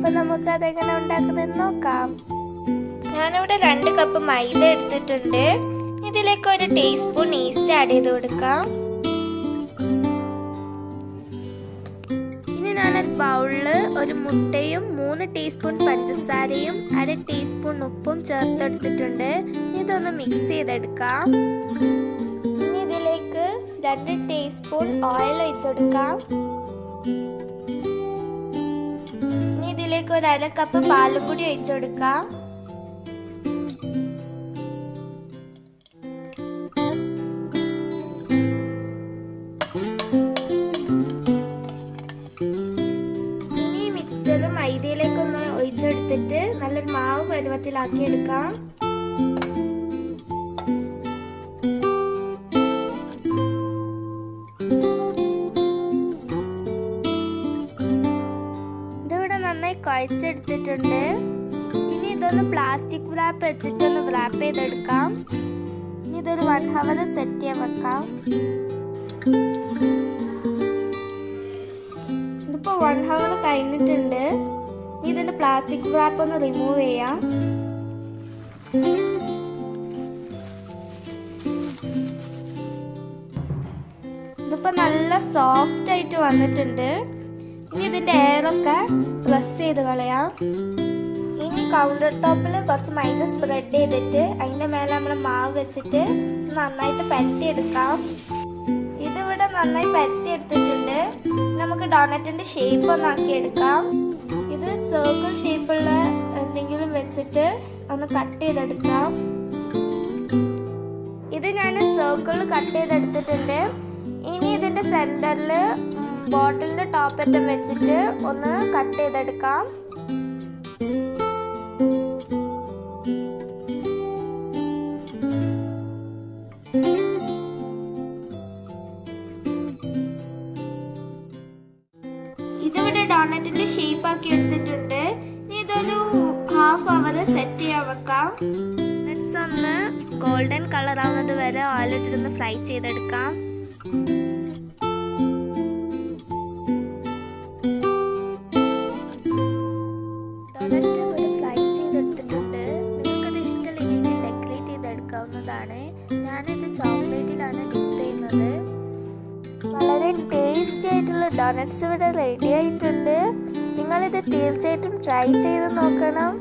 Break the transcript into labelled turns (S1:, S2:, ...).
S1: അപ്പോൾ നമുക്ക് അതെങ്ങനെ ഉണ്ടാക്കുന്നതെന്ന് നോക്കാം. ഞാനിവിടെ 2 കപ്പ് മൈദ എടുത്തിട്ടുണ്ട്. ഇതിലേക്ക് 1 ടീസ്പൂൺ ഈസ്റ്റ് ആഡ് ചെയ്ത് കൊടുക്കാം. ഇനി ഞാൻ ഒരു ബൗളില് 1 മുട്ടയും 3 ടീസ്പൂൺ പഞ്ചസാരയും 1/2 ടീസ്പൂൺ ഉപ്പും ചേർത്തെടുത്തിട്ടുണ്ട്. ഇതൊന്ന് മിക്സ് ചെയ്തെടുക്കാം. ഇനി ഇതിലേക്ക് 2 ടീസ്പൂൺ ഓയിൽ ഒഴിച്ചു കൊടുക്കാം. ഇനി ഇതിലേക്ക് 1/2 കപ്പ് പാലും കൂടി ഒഴിച്ചു കൊടുക്കാം. ഇനി മിക്സ്ചർ മൈദയിലേക്ക് ഒന്ന് ഒഴിച്ചെടുത്തിട്ട് നല്ലൊരു മാവ് പരുവത്തിലാക്കി എടുക്കാം. നന്നായി കുഴച്ചെടുത്തിട്ടുണ്ട്. ഇനി ഇതൊന്ന് പ്ലാസ്റ്റിക് റാപ്പ് വെച്ചിട്ടൊന്ന് റാപ്പ് ചെയ്തെടുക്കാം. ഇനി ഇതൊരു 1 hour സെറ്റ് ചെയ്യാൻ വെക്കാം. ഇതിപ്പോ 1 hour കഴിഞ്ഞിട്ടുണ്ട്. ഇനി ഇതിന്റെ പ്ലാസ്റ്റിക് റാപ്പ് ഒന്ന് റിമൂവ് ചെയ്യാം. ഇതിപ്പോ നല്ല സോഫ്റ്റ് ആയിട്ട് വന്നിട്ടുണ്ട്. ഇനി ഇതിന്റെ എയറൊക്കെ പ്രസ് ചെയ്ത് കളയാം. ഇനി കൗണ്ടർ ടോപ്പിൽ കുറച്ച് മൈദ സ്പ്രെഡ് ചെയ്തിട്ട് അതിന്റെ മേലെ നമ്മൾ മാവ് വെച്ചിട്ട് നന്നായിട്ട് പരത്തിയെടുക്കാം. ഇതിവിടെ നന്നായി പരത്തിയെടുത്തിട്ടുണ്ട്. നമുക്ക് ഡോണറ്റിന്റെ ഷേപ്പ് ഒന്ന് ആക്കിയെടുക്കാം. ഇത് സർക്കിൾ ഷേപ്പുള്ള എന്തെങ്കിലും വെച്ചിട്ട് ഒന്ന് കട്ട് ചെയ്തെടുക്കാം. ഇത് ഞാൻ സർക്കിൾ കട്ട് ചെയ്തെടുത്തിട്ടുണ്ട്. ഇനി ഇതിന്റെ സെന്ററിൽ ബോട്ടിലിന്റെ ടോപ്പ് അറ്റം വെച്ചിട്ട് ഒന്ന് കട്ട് ചെയ്തെടുക്കാം. ഇതിവിടെ ഡോണറ്റിന്റെ ഷേപ്പ് ആക്കി എടുത്തിട്ടുണ്ട്. ഇതൊരു 1/2 hour സെറ്റ് ചെയ്യാൻ വെക്കാം. ഒന്ന് ഗോൾഡൻ കളർ ആവുന്നത് വരെ ഓയിലിട്ടൊന്ന് ഫ്രൈ ചെയ്തെടുക്കാം. ഞാനിത് ചോക്ലേറ്റിലാണ് ഡിപ്പ് ചെയ്യുന്നത്. വളരെ ടേസ്റ്റി ആയിട്ടുള്ള ഡോണറ്റ്സ് ഇവിടെ റെഡി ആയിട്ടുണ്ട്. നിങ്ങളിത് തീർച്ചയായിട്ടും ട്രൈ ചെയ്ത് നോക്കണം.